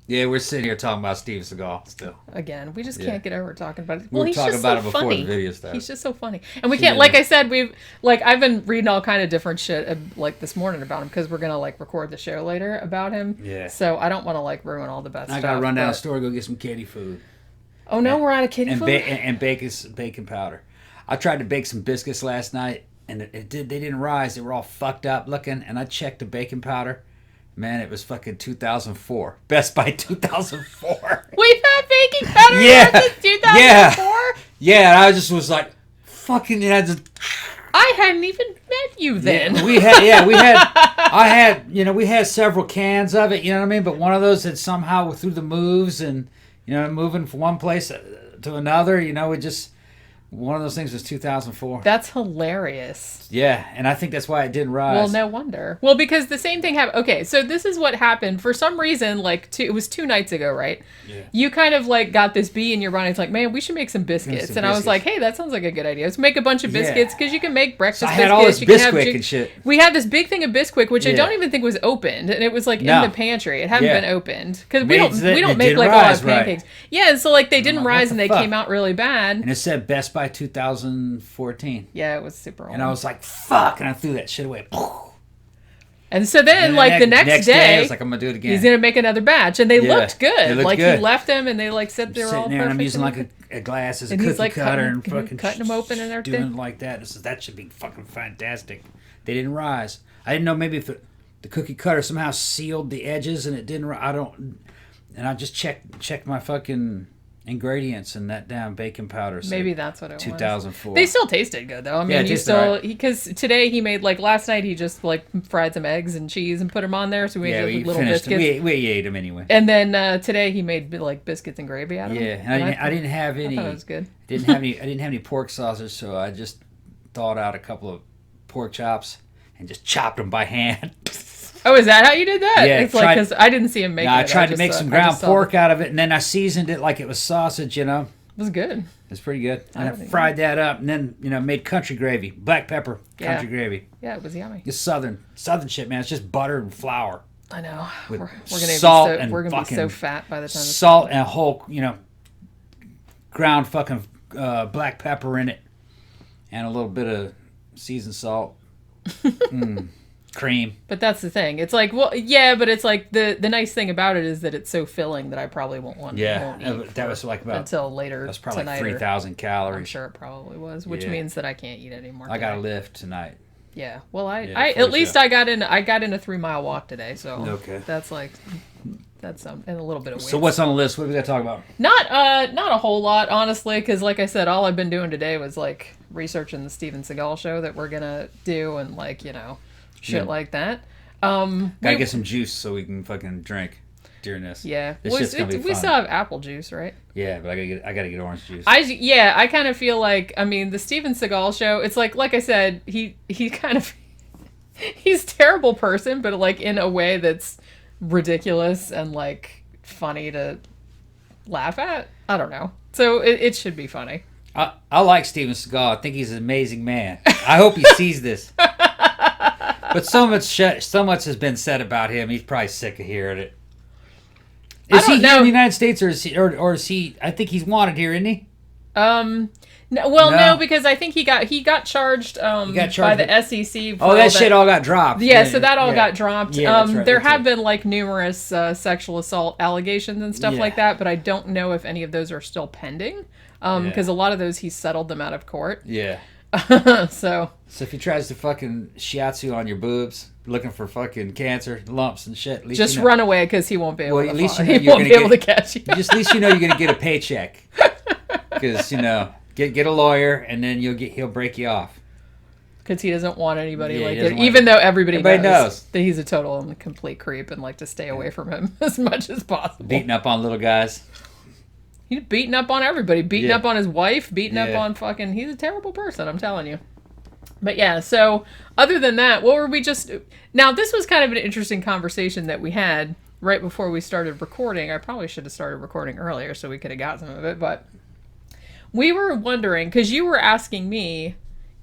Yeah, we're sitting here talking about Steven Seagal still. Again, we just can't get over talking about it. We were he's talking just about so it before funny. the video started. He's just so funny. And we can't, like I said, I've been reading all kind of different shit, like this morning about him, because we're going to, like, record the show later about him. Yeah. So I don't want to, like, ruin all the best stuff. I got to run down the store, go get some kitty food. Oh, no, we're out of kitty food? And baking powder. I tried to bake some biscuits last night, and they didn't rise. They were all fucked up looking, and I checked the baking powder. Man, it was fucking 2004. Best Buy 2004. We've had baking powder since 2004? Yeah, and I just was like, fucking, I hadn't even met you then. Yeah, we had several cans of it, you know what I mean? But one of those had somehow, through the moves and, moving from one place to another, one of those things was 2004. That's hilarious. Yeah, and I think that's why it didn't rise. Well, no wonder. Well, because the same thing happened. Okay, so this is what happened. For some reason, it was 2 nights ago, right? Yeah. You kind of, got this bee in your brain. It's like, man, we should make some biscuits. I was like, hey, that sounds like a good idea. Let's make a bunch of biscuits, because you can make breakfast biscuits. I had all this Bisquick and shit. We had this big thing of Bisquick, which I don't even think was opened. And it was, in the pantry. It hadn't been opened. Because we don't make, a lot of pancakes. Right. Yeah, and so, they didn't rise, and they came out really bad. And it said Best Buy 2014. Yeah, it was super old. And I was like, fuck, and I threw that shit away. And so then, the next day, I was like, I'm going to do it again. He's going to make another batch. And they looked good. They looked good. He left them, and they, sat there all perfect. And I'm using, a glass as a cookie cutter and fucking cutting them open and everything. Doing it like that. That should be fucking fantastic. They didn't rise. I didn't know maybe if the cookie cutter somehow sealed the edges and it didn't rise. And I just checked my fucking ingredients and that damn baking powder. Maybe that's what it 2004. was. They still tasted good though. I mean, you still because today he made last night he just fried some eggs and cheese and put them on there. So we made little biscuits. We ate them anyway. And then today he made biscuits and gravy out of them. Yeah, and I didn't have any. I thought it was good. I didn't have any pork sausage, so I just thawed out a couple of pork chops and just chopped them by hand. Oh, is that how you did that? Yeah, it's because I didn't see him make it. I tried to make some ground pork out of it, and then I seasoned it like it was sausage, It was good. It's pretty good. And I fried that up, and then, made country gravy, black pepper country gravy. Yeah, it was yummy. It's southern shit, man. It's just butter and flour. I know. With We're gonna be so fat by the time salt and a whole, ground fucking black pepper in it, and a little bit of seasoned salt. Cream. But that's the thing. It's but it's the nice thing about it is that it's so filling that I probably won't want. Yeah, that was about until later. That's probably 3,000 calories. I'm sure it probably was, which means that I can't eat anymore. I got to lift tonight. Yeah. Well, I at least I got in a 3-mile walk today, so that's and a little bit of weight. So what's on the list? What do we got to talk about? Not a whole lot, honestly, because like I said, all I've been doing today was researching the Steven Seagal show that we're gonna do and shit like that. Gotta get some juice so we can fucking drink during this. Yeah, this shit's gonna be fun. We still have apple juice, right? Yeah, but I gotta get orange juice. I kind of feel the Steven Seagal show. It's like I said, he kind of he's a terrible person, but in a way that's ridiculous and funny to laugh at. I don't know. So it should be funny. I like Steven Seagal. I think he's an amazing man. I hope he sees this. But so much has been said about him. He's probably sick of hearing it. Is he here in the United States, or is he? I think he's wanted here, isn't he? No, because I think he got charged. By the SEC. For that shit all got dropped. Yeah, so that all got dropped. Yeah, that's right, there have been numerous sexual assault allegations and stuff like that, but I don't know if any of those are still pending. Because a lot of those he settled them out of court. Yeah. So if he tries to fucking shiatsu on your boobs, looking for fucking cancer lumps and shit, at least just run away because he won't be able. At least he won't be able to catch you. Just at least you're gonna get a paycheck, because get a lawyer and then he'll break you off. Because he doesn't want anybody even though everybody knows that he's a total and complete creep and to stay away from him as much as possible. Beating up on little guys. He's beating up on everybody. Beating up on his wife. Beating up on fucking... He's a terrible person, I'm telling you. But yeah, so other than that, what were we just... Now, this was kind of an interesting conversation that we had right before we started recording. I probably should have started recording earlier so we could have got some of it, but we were wondering, because you were asking me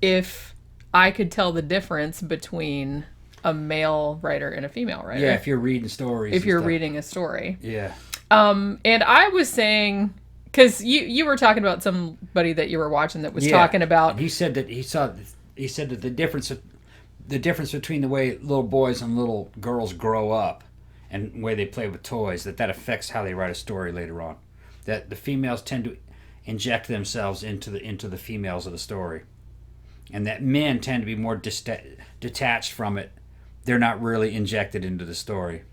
if I could tell the difference between a male writer and a female writer. Yeah, if you're reading stories. If you're reading a story. Yeah. And I was saying, because you were talking about somebody that you were watching that was talking about. And he said that he said that the difference between the way little boys and little girls grow up and the way they play with toys, that affects how they write a story later on. That the females tend to inject themselves into the females of the story, and that men tend to be more detached from it. They're not really injected into the story.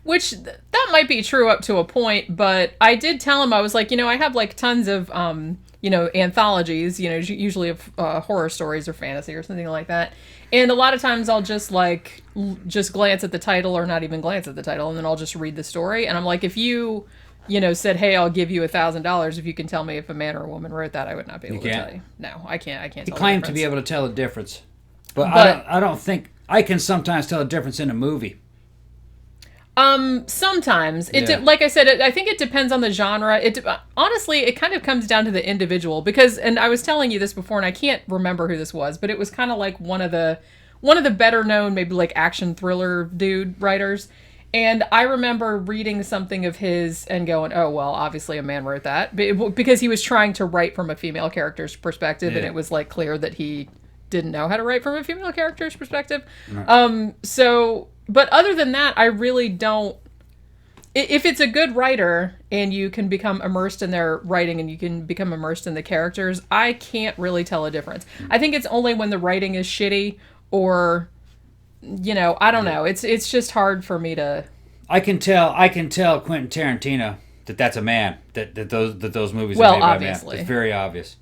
Which, that might be true up to a point, but I did tell him, I was like, I have like tons of, anthologies, usually of horror stories or fantasy or something like that. And a lot of times I'll just glance at the title, or not even glance at the title, and then I'll just read the story. And I'm like, if you said, hey, I'll give you $1,000 if you can tell me if a man or a woman wrote that, I would not be able to tell you. No, I can't. He claimed to be able to tell the difference. But I don't think, I can sometimes tell the difference in a movie. Sometimes like I said, I think it depends on the genre. Honestly, it kind of comes down to the individual, because, and I was telling you this before, and I can't remember who this was, but it was kind of like one of the better known, maybe like action thriller dude writers. And I remember reading something of his and going, oh, well, obviously a man wrote that, because he was trying to write from a female character's perspective. And it was like clear that he didn't know how to write from a female character's perspective. Right. But other than that, I really don't. If it's a good writer and you can become immersed in their writing and you can become immersed in the characters, I can't really tell a difference. I think it's only when the writing is shitty, or, I don't know. It's just hard for me to. I can tell Quentin Tarantino that's a man. That those movies are made by a man. It's very obvious.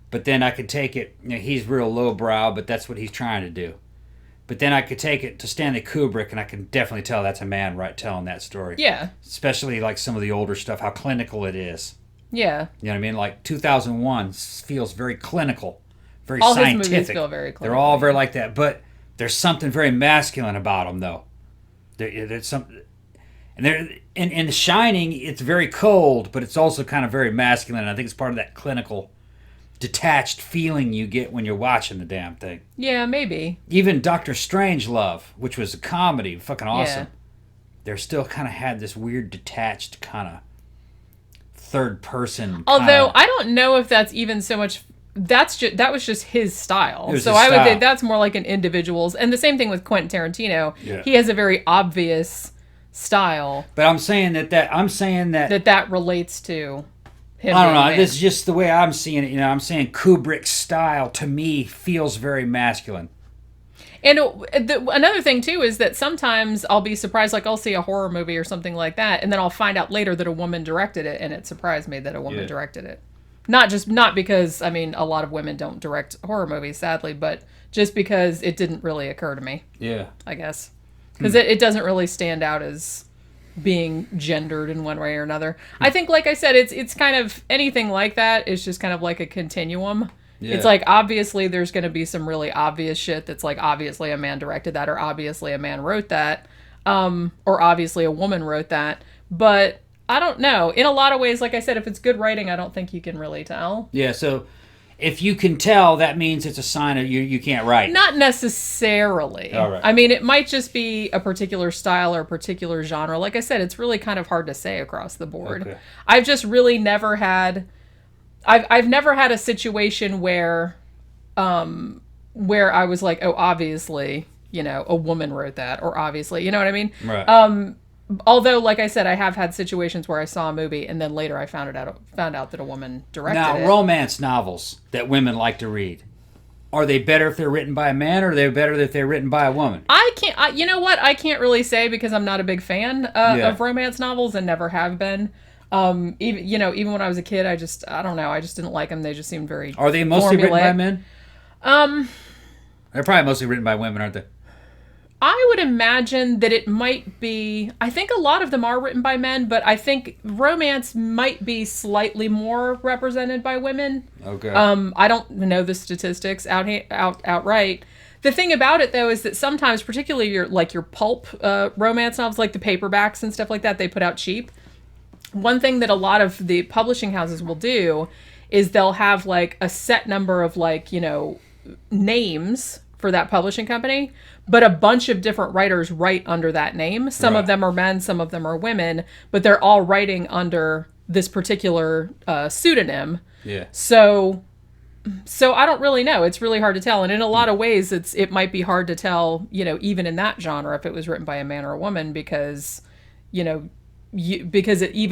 But then I could take it. He's real lowbrow, but that's what he's trying to do. But then I could take it to Stanley Kubrick, and I can definitely tell that's a man telling that story. Yeah. Especially like some of the older stuff, how clinical it is. Yeah. You know what I mean? Like 2001 feels very clinical, very all scientific. His movies feel very clinical. They're all very like that, but there's something very masculine about them, though. There's something, and in The Shining, it's very cold, but it's also kind of very masculine. I think it's part of that clinical, detached feeling you get when you're watching the damn thing. Yeah, maybe. Even Dr. Strangelove, which was a comedy, fucking awesome. Yeah. There still kind of had this weird detached kind of third person. Although I don't know if that's even so much. That was just his style. So I would think that's more like an individual's. And the same thing with Quentin Tarantino. Yeah. He has a very obvious style. But I'm saying that relates to. I don't know. This is just the way I'm seeing it. I'm saying Kubrick's style to me feels very masculine. And another thing too is that sometimes I'll be surprised, like I'll see a horror movie or something like that, and then I'll find out later that a woman directed it, and it surprised me that a woman directed it. Not because a lot of women don't direct horror movies, sadly, but just because it didn't really occur to me. Yeah, I guess because it doesn't really stand out as being gendered in one way or another. I think, like I said, it's kind of anything like that is just kind of like a continuum. Yeah. It's like obviously there's going to be some really obvious shit that's like obviously a man directed that, or obviously a man wrote that, or obviously a woman wrote that. But I don't know. In a lot of ways, like I said, if it's good writing, I don't think you can really tell. Yeah, so if you can tell, that means it's a sign of you can't write. Not necessarily. All right. I mean, it might just be a particular style or a particular genre. Like I said, it's really kind of hard to say across the board. Okay. I've just really never had... I've never had a situation where I was like, oh, obviously, a woman wrote that, or obviously, you know what I mean? Right. Although, like I said, I have had situations where I saw a movie and then later I found out that a woman directed it. Now, romance novels that women like to read, are they better if they're written by a man, or are they better if they're written by a woman? You know what? I can't really say, because I'm not a big fan of romance novels and never have been. Even when I was a kid, I don't know, I just didn't like them. They just seemed very Are they mostly written by men? They're probably mostly written by women, aren't they? I would imagine that it might be... I think a lot of them are written by men, but I think romance might be slightly more represented by women. Okay. I don't know the statistics outright. The thing about it, though, is that sometimes, particularly your pulp romance novels, like the paperbacks and stuff like that, they put out cheap. One thing that a lot of the publishing houses will do is they'll have like a set number of names for that publishing company, but a bunch of different writers write under that name. Some of them are men, some of them are women, but they're all writing under this particular pseudonym. Yeah. So I don't really know. It's really hard to tell. And in a lot of ways, it might be hard to tell, even in that genre, if it was written by a man or a woman, because, even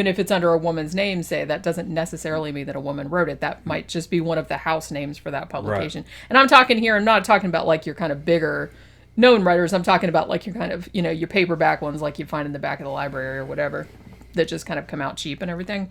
if it's under a woman's name, say, that doesn't necessarily mean that a woman wrote it. That might just be one of the house names for that publication. Right. And I'm not talking about like your kind of bigger known writers. I'm talking about like your kind of, your paperback ones like you find in the back of the library or whatever that just kind of come out cheap and everything.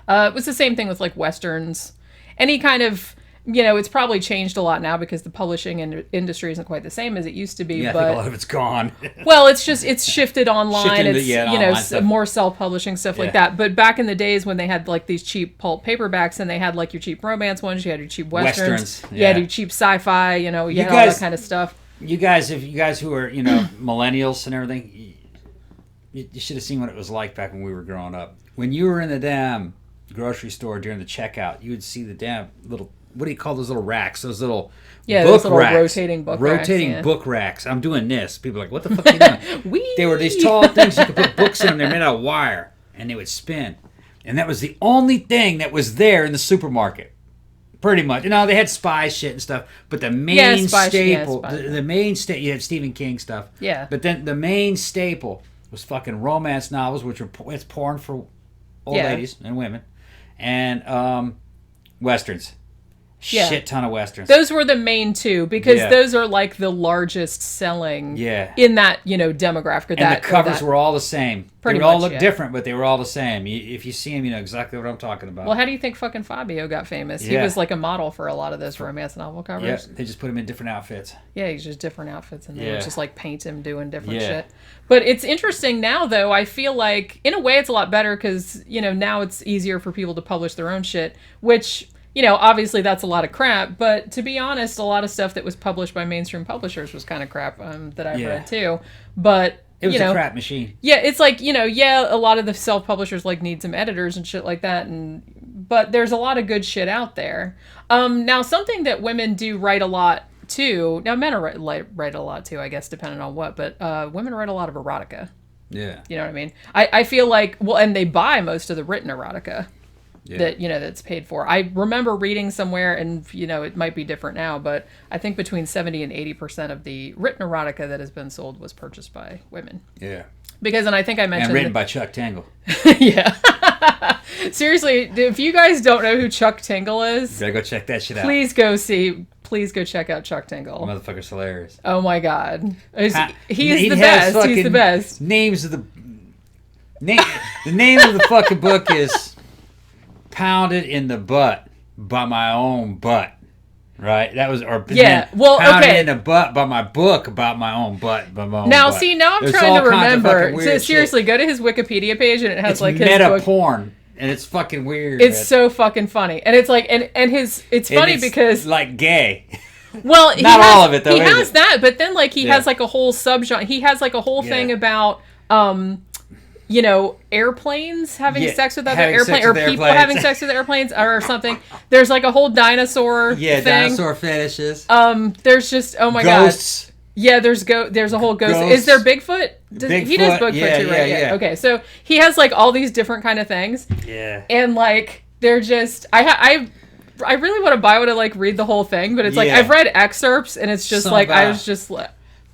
It was the same thing with like Westerns. Any kind of, it's probably changed a lot now because the publishing industry isn't quite the same as it used to be. Yeah, but I think a lot of it's gone. Well, it's shifted online. Online stuff. More self-publishing stuff like that. But back in the days when they had like these cheap pulp paperbacks and they had like your cheap romance ones, you had your cheap Westerns. You had your cheap sci-fi, you had all that kind of stuff. You guys who are, millennials and everything, you should have seen what it was like back when we were growing up. When you were in the damn grocery store during the checkout, you would see the damn little, what do you call those little racks? Those little those little racks. rotating book racks. Rotating book racks. I'm doing this. People are like, what the fuck are you doing? They were these tall things you could put books in. They're made out of wire, and they would spin. And that was the only thing that was there in the supermarket. Pretty much. They had spy shit and stuff, but the main staple, the main staple, you had Stephen King stuff. Yeah. But then the main staple was fucking romance novels, which were it's porn for old ladies and women, and Westerns. Shit ton of Westerns. Those were the main two because those are like the largest selling in that, demographic. And the covers were all the same. Pretty they would much, all look different, but they were all the same. If you see them, you know exactly what I'm talking about. Well, how do you think fucking Fabio got famous? He was like a model for a lot of those romance novel covers. Yeah, they just put him in different outfits. Yeah, he's just different outfits, and they would just like paint him doing different shit. But it's interesting now, though. I feel like, in a way, it's a lot better because, now it's easier for people to publish their own shit, which... obviously that's a lot of crap, but to be honest, a lot of stuff that was published by mainstream publishers was kind of crap that I've read too. But it was a crap machine. Yeah, it's like, a lot of the self-publishers like need some editors and shit like that, but there's a lot of good shit out there. Now, something that women do write a lot too. Now, men write a lot too, I guess, depending on what, but women write a lot of erotica. Yeah. You know what I mean? I feel like, and they buy most of the written erotica. That that's paid for. I remember reading somewhere, and it might be different now, but I think between 70 and 80% of the written erotica that has been sold was purchased by women. Yeah. Because, and I think I mentioned... And written by Chuck Tingle. Yeah. Seriously, if you guys don't know who Chuck Tingle is... You better go check that shit out. Please go check out Chuck Tingle. The motherfucker's hilarious. Oh my God. He's the best. He's the best. Names of the... the name of the fucking book is... Pounded in the Butt by My Own Butt. Right? That was... Pounded in the Butt by my book about my own butt. By my own now, butt. See, now I'm trying to remember. So seriously, go to his Wikipedia page and it has his book. Porn. And it's fucking weird. It's so fucking funny. And it's like... And his... It's funny because... like gay. Well, Not all of it, though, he has that, but then like he has like a whole subgenre. He has like a whole thing about... airplanes having sex with other airplanes, or people having sex with airplanes, or something. There's like a whole dinosaur thing. Dinosaur fetishes. There's just Ghosts. God. Yeah, there's a whole ghost. Is there Bigfoot? He does Bigfoot too, right? Yeah. Okay, so he has like all these different kind of things. Yeah. And like they're just I really want to buy one to like read the whole thing, but it's like I've read excerpts and it's just like I was just like.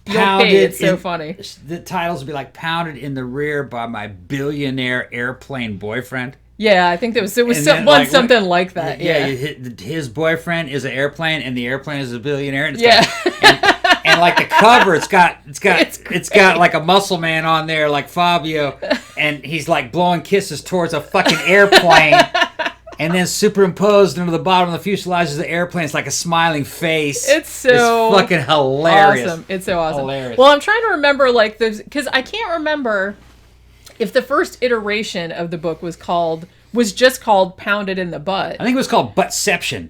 It's so funny. The titles would be like "Pounded in the Rear by My Billionaire Airplane Boyfriend." Yeah, I think it was something like that. Yeah, his boyfriend is an airplane, and the airplane is a billionaire. And and like the cover, it's got like a muscle man on there, like Fabio, and he's like blowing kisses towards a fucking airplane. And then superimposed into the bottom of the fuselage of the airplane, it's like a smiling face. It's fucking hilarious. Awesome. It's so awesome. Hilarious. Well, I'm trying to remember, like, because I can't remember if the first iteration of the book was just called Pounded in the Butt. I think it was called Buttception.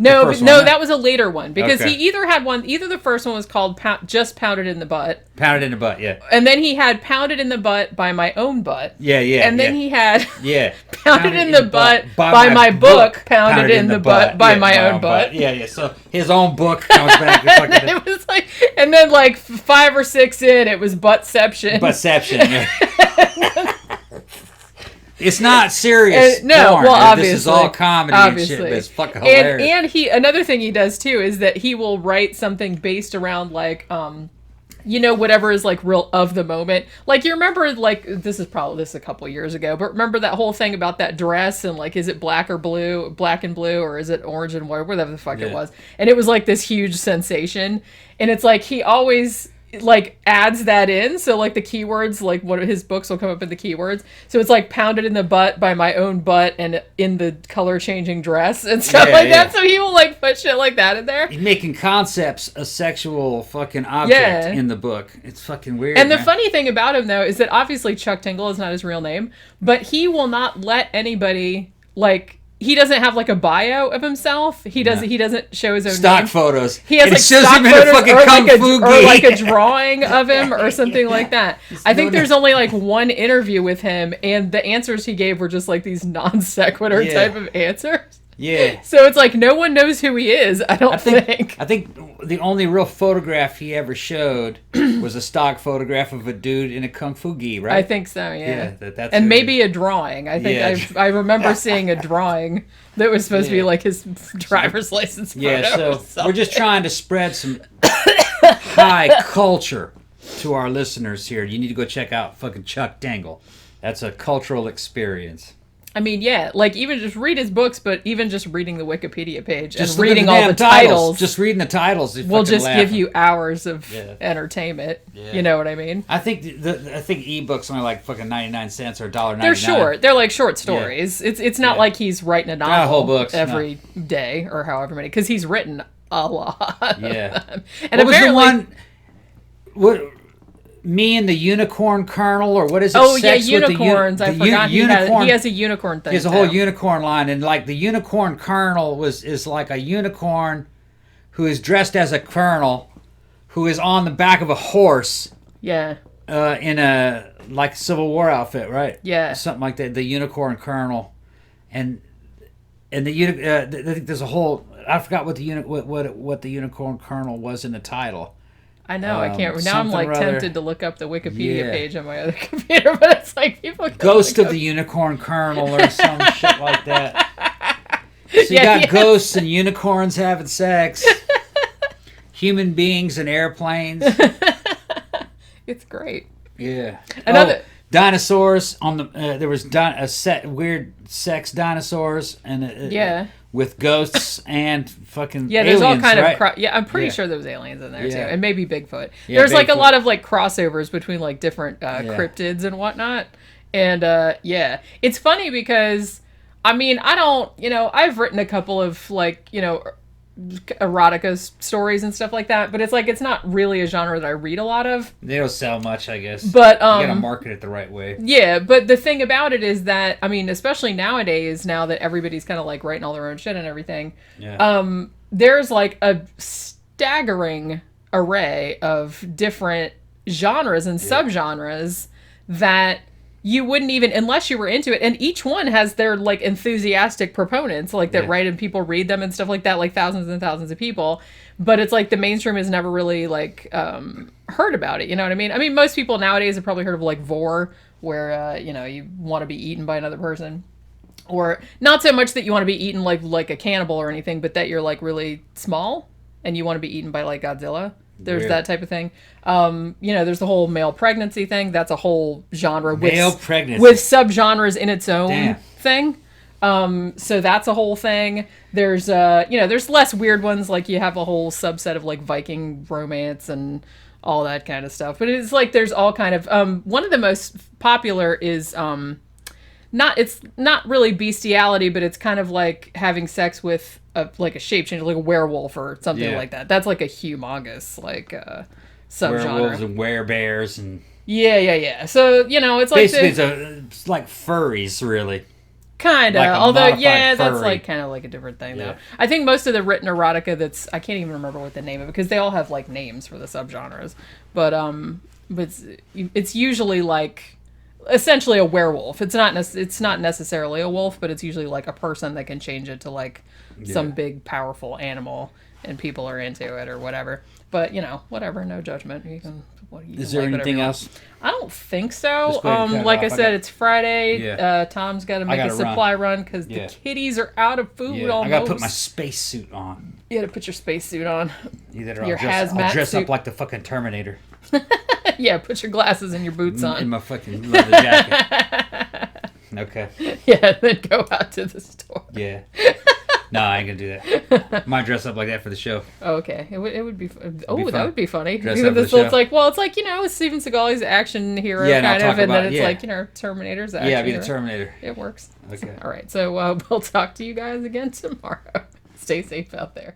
No, first no, one, that was a later one because Okay. he either had one. Either the first one was called just Pounded in the Butt, Pounded in the Butt, yeah. and then he had Pounded in the Butt by My Own Butt. Yeah, yeah. And then he had yeah. Pounded in the Butt by my book, Pounded in the Butt by My Own Butt. Yeah, yeah. So his own book comes back. And then it was like, and then like 5 or 6 in, it was Buttception. Buttception. Yeah. It's not serious. No, porn. well, obviously, this is all comedy and shit. But it's fucking hilarious. And he another thing he does too is that he will write something based around like whatever is like real of the moment. Like you remember like this is a couple of years ago, but remember that whole thing about that dress and like is it black and blue, or is it orange and white, whatever the fuck it was. And it was like this huge sensation. And it's like he always like adds that in, so like the keywords, like one of his books will come up in the keywords, so it's like Pounded in the Butt by My Own Butt and in the color changing dress and stuff that, so he will like put shit like that in there. He's making concepts a sexual fucking object in the book. It's fucking weird. And the funny thing about him though is that obviously Chuck Tingle is not his real name, but he will not let anybody like he doesn't have like a bio of himself. He doesn't show his own stock name. photos. He has like shows stock him in photos a fucking or, kung like fu or like a drawing of him or something like that. I think there's only like one interview with him, and the answers he gave were just like these non sequitur type of answers. Yeah. So it's like no one knows who he is. I think. I think the only real photograph he ever showed was a stock photograph of a dude in a kung fu gi, right? I think so. Yeah. That's and maybe a drawing. I think I remember seeing a drawing that was supposed to be like his driver's license photo. Yeah. So we're just trying to spread some high culture to our listeners here. You need to go check out fucking Chuck Tingle. That's a cultural experience. I mean, yeah, like even just read his books, but even just reading the Wikipedia page just and reading all the titles. Just reading the titles will just give you hours of entertainment. Yeah. You know what I mean? I think ebooks only like fucking 99 cents or $1.99. They're short. They're like short stories. Yeah. It's not like he's writing a novel not whole books, every day or however many, because he's written a lot. Yeah. And what apparently, was the one? Me and the Unicorn Colonel, or what is it? Oh, yeah, unicorns. I forgot he has a unicorn thing. He has a whole unicorn line, and like the Unicorn Colonel is like a unicorn who is dressed as a colonel, who is on the back of a horse. Yeah. In a like Civil War outfit, right? Yeah. Something like that. The Unicorn Colonel, and I think there's a whole. I forgot what the Unicorn Colonel was in the title. I know, I can't. Now I'm like tempted to look up the Wikipedia page on my other computer, but it's like people. Ghost of the Unicorn Colonel or some shit like that. So you got ghosts and unicorns having sex, human beings and airplanes. It's great. Yeah. Another dinosaurs on the. There was weird sex dinosaurs and with ghosts and fucking there's aliens, all kind right? of I'm pretty sure there was aliens in there too, and maybe Bigfoot. Yeah, there's like a lot of like crossovers between like different cryptids and whatnot, and it's funny because I mean I don't I've written a couple of like erotica stories and stuff like that, but it's like it's not really a genre that I read a lot of. They don't sell much, I guess. But you gotta market it the right way. Yeah, but the thing about it is that I mean, especially nowadays, now that everybody's kind of like writing all their own shit and everything, there's like a staggering array of different genres and subgenres that you wouldn't even, unless you were into it, and each one has their like enthusiastic proponents like that write and people read them and stuff like that, like thousands and thousands of people, but it's like the mainstream has never really like heard about it, you know what I mean? I mean, most people nowadays have probably heard of like vor, where you want to be eaten by another person, or not so much that you want to be eaten like a cannibal or anything, but that you're like really small and you want to be eaten by like Godzilla. There's that type of thing. There's the whole male pregnancy thing. That's a whole genre with subgenres in its own thing. So that's a whole thing. There's there's less weird ones, like you have a whole subset of like Viking romance and all that kind of stuff. But it's like there's all kind of one of the most popular is it's not really bestiality, but it's kind of like having sex with like a shape changer, like a werewolf or something like that. That's like a humongous like subgenre. Werewolves and werebears and yeah. So it's like basically it's like furries, really. Kind of. Like a Although, modified yeah, that's furry. like kind of like a different thing, though. I think most of the written erotica I can't even remember what the name of it, because they all have like names for the subgenres. But it's usually like essentially a werewolf. It's not necessarily a wolf, but it's usually like a person that can change it to like some big powerful animal, and people are into it or whatever. But whatever, no judgment. You can. Is there anything else? I don't think so. Like I said, it's Friday. Yeah. Tom's got to make a supply run because the kitties are out of food almost. I got to put my spacesuit on. You got to put your spacesuit on. Either Your I'll dress suit. up like the fucking Terminator. Yeah, put your glasses and your boots on. In my fucking leather jacket. Okay. Yeah, then go out to the store. Yeah. No, I ain't gonna do that. Might dress up like that for the show. Okay, it would be. Oh, that would be funny. Dress up for the show. It's like it's Steven Seagal, he's action hero kind of, and then it's like Terminator's action. Yeah, be the hero. Terminator. It works. Okay. All right, so we'll talk to you guys again tomorrow. Stay safe out there.